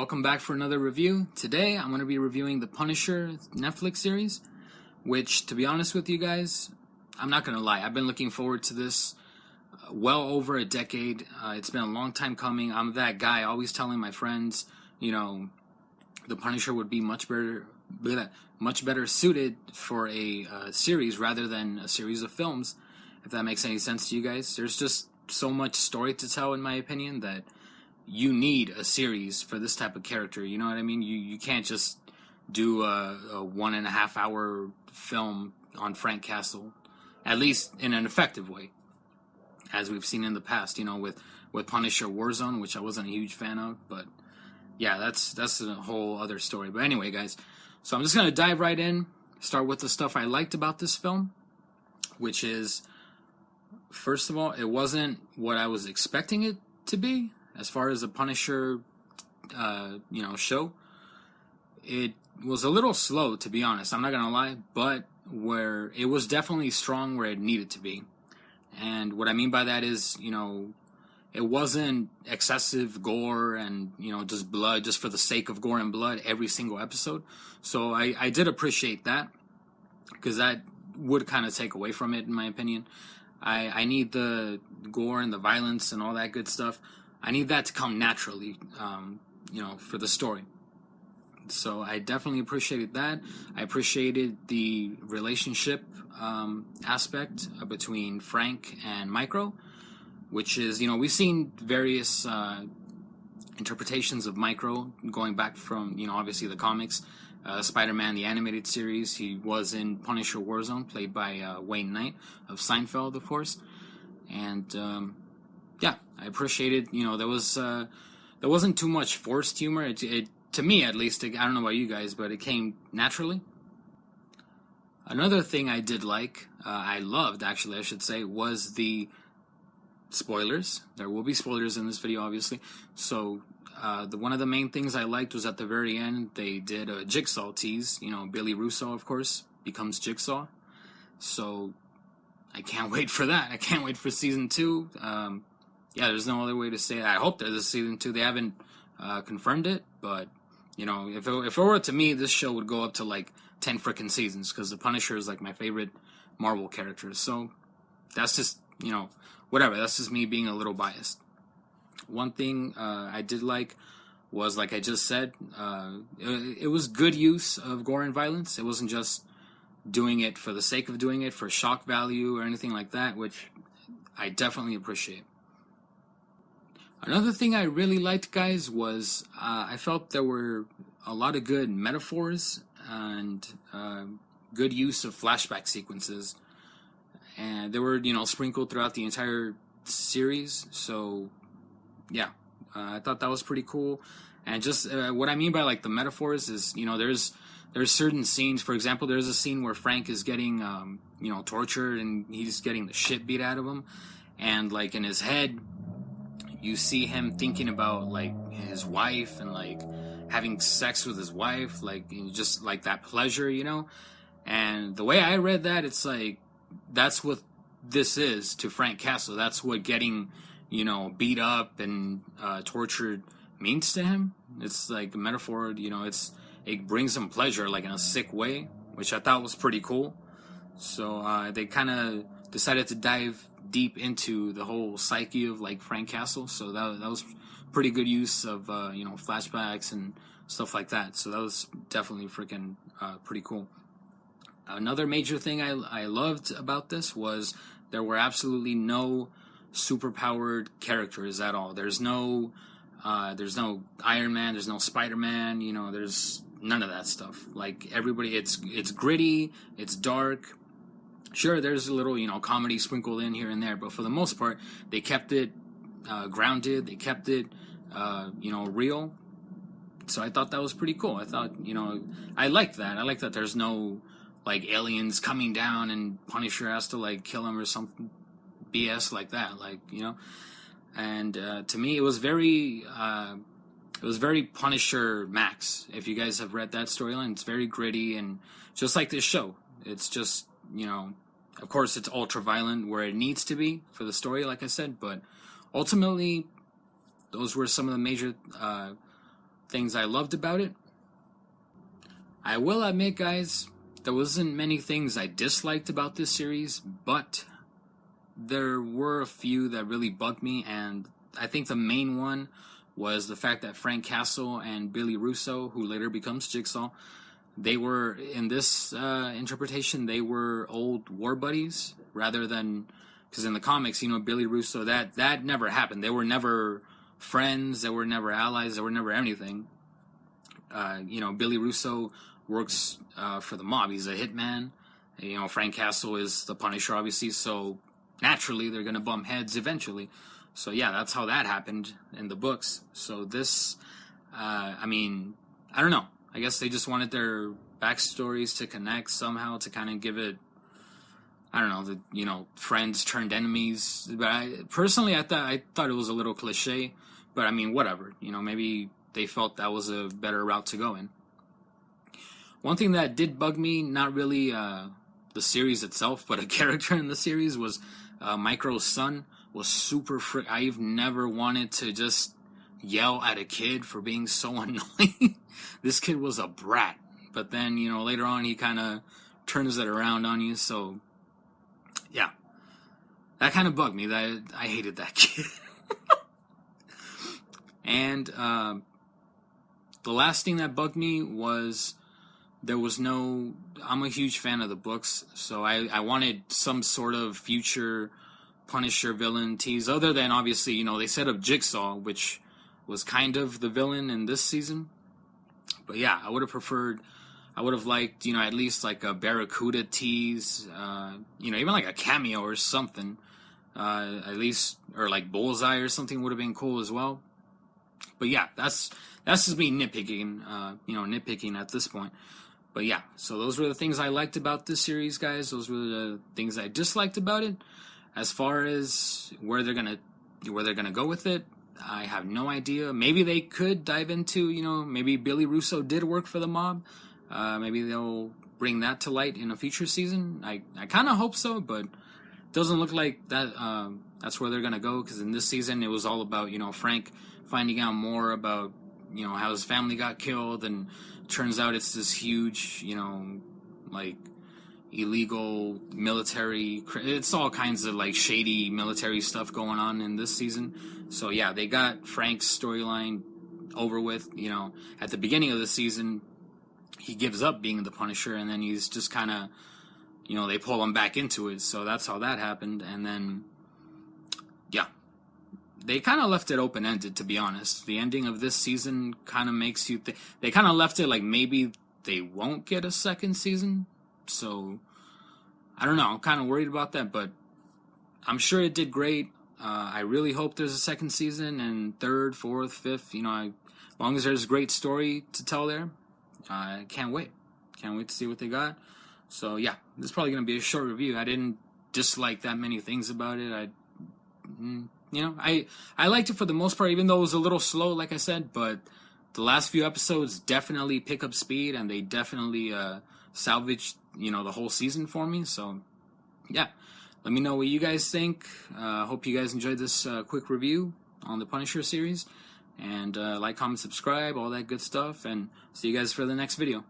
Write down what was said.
welcome back for another review. Today I'm going to be reviewing the Punisher Netflix series, which, to be honest with you guys, I'm not going to lie, I've been looking forward to this well over a decade. It's been a long time coming. I'm that guy always telling my friends, the Punisher would be much better suited for a series rather than a series of films, if that makes any sense to you guys. There's just so much story to tell, in my opinion, that you need a series for this type of character. You know what I mean? You can't just do a 1.5 hour film on Frank Castle, at least in an effective way, as we've seen in the past, with Punisher Warzone, which I wasn't a huge fan of. But yeah, that's a whole other story. But anyway, guys, so I'm just going to dive right in, start with the stuff I liked about this film, which is, first of all, it wasn't what I was expecting it to be. As far as the Punisher, show, it was a little slow, to be honest. I'm not gonna lie, but where it was definitely strong where it needed to be. And what I mean by that is, it wasn't excessive gore and just blood just for the sake of gore and blood every single episode. So I did appreciate that, because that would kind of take away from it, in my opinion. I need the gore and the violence and all that good stuff. I need that to come naturally, for the story. So I definitely appreciated that. I appreciated the relationship aspect between Frank and Micro, which is, we've seen various interpretations of Micro going back from, obviously the comics. Spider-Man, the animated series, he was in Punisher Warzone, played by Wayne Knight of Seinfeld, of course. And yeah, I appreciated, there wasn't too much forced humor. It to me, at least, I don't know about you guys, but it came naturally. Another thing I did like, I loved, actually, I should say, was the spoilers. There will be spoilers in this video, obviously. So, one of the main things I liked was at the very end, they did a Jigsaw tease. Billy Russo, of course, becomes Jigsaw. So, I can't wait for that. I can't wait for season 2. Yeah, there's no other way to say it. I hope there's a season 2. They haven't confirmed it, but, if it were to me, this show would go up to like 10 freaking seasons, because the Punisher is like my favorite Marvel character. So, that's just, whatever. That's just me being a little biased. One thing I did like was, like I just said, it was good use of gore and violence. It wasn't just doing it for the sake of doing it, for shock value or anything like that, which I definitely appreciate. Another thing I really liked, guys, was I felt there were a lot of good metaphors and good use of flashback sequences. And they were, sprinkled throughout the entire series. So, yeah, I thought that was pretty cool. And just what I mean by, like, the metaphors is, there's certain scenes. For example, there's a scene where Frank is getting, tortured, and he's getting the shit beat out of him. And, like, in his head, you see him thinking about, like, his wife and, like, having sex with his wife, like, just, like, that pleasure, And the way I read that, it's like, that's what this is to Frank Castle. That's what getting, beat up and tortured means to him. It's like a metaphor, it brings him pleasure, like in a sick way, which I thought was pretty cool. So they kind of decided to dive deep into the whole psyche of, like, Frank Castle. So that was pretty good use of, flashbacks and stuff like that. So that was definitely freaking pretty cool. Another major thing I loved about this was there were absolutely no superpowered characters at all. There's no Iron Man, there's no Spider-Man, there's none of that stuff. Like, everybody, it's gritty, it's dark. Sure, there's a little, comedy sprinkled in here and there, but for the most part, they kept it grounded, they kept it, real. So I thought that was pretty cool. I thought, I liked that. I liked that there's no, like, aliens coming down and Punisher has to, like, kill him or something BS like that, like, And to me, it was very Punisher Max. If you guys have read that storyline, it's very gritty, and just like this show, it's just, of course, it's ultra violent where it needs to be for the story, like I said, but ultimately, those were some of the major things I loved about it. I will admit, guys, there wasn't many things I disliked about this series, but there were a few that really bugged me, and I think the main one was the fact that Frank Castle and Billy Russo, who later becomes Jigsaw, they were, in this interpretation, they were old war buddies, rather than, because in the comics, Billy Russo, that never happened. They were never friends, they were never allies, they were never anything. Billy Russo works for the mob. He's a hitman. Frank Castle is the Punisher, obviously, so naturally they're going to bump heads eventually. So yeah, that's how that happened in the books. So this, I don't know. I guess they just wanted their backstories to connect somehow, to kind of give it, I don't know, friends turned enemies. But I thought it was a little cliche, but whatever. Maybe they felt that was a better route to go in. One thing that did bug me, not really the series itself, but a character in the series, was Micro's son was super I've never wanted to just yell at a kid for being so annoying. This kid was a brat. But then, later on he kind of turns it around on you. So, yeah. That kind of bugged me. That I hated that kid. And the last thing that bugged me was there was no... I'm a huge fan of the books, so I wanted some sort of future Punisher villain tease, other than, obviously, they set up Jigsaw, which was kind of the villain in this season. But yeah, I would have liked, at least like a Barracuda tease, even like a cameo or something, at least, or like Bullseye or something would have been cool as well. But yeah, that's just me nitpicking, nitpicking at this point. But yeah, so those were the things I liked about this series, guys. Those were the things I disliked about it. As far as where they're gonna go with it, I have no idea. Maybe they could dive into, maybe Billy Russo did work for the mob. Maybe they'll bring that to light in a future season. I kind of hope so, but it doesn't look like that. That's where they're gonna go, because in this season it was all about Frank finding out more about how his family got killed, and turns out it's this huge like illegal military. It's all kinds of like shady military stuff going on in this season. So yeah, they got Frank's storyline over with. At the beginning of the season, he gives up being the Punisher, and then he's just kind of, they pull him back into it. So that's how that happened. And then, yeah, they kind of left it open-ended, to be honest. The ending of this season kind of makes you think. They kind of left it like maybe they won't get a second season. So, I don't know. I'm kind of worried about that, but I'm sure it did great. I really hope there's a second season, and third, fourth, fifth. As long as there's a great story to tell there, I can't wait. Can't wait to see what they got. So, yeah, this is probably going to be a short review. I didn't dislike that many things about it. I liked it for the most part, even though it was a little slow, like I said, but the last few episodes definitely pick up speed, and they definitely salvaged, the whole season for me. So, yeah, let me know what you guys think. Hope you guys enjoyed this quick review on the Punisher series, and like, comment, subscribe, all that good stuff, and see you guys for the next video.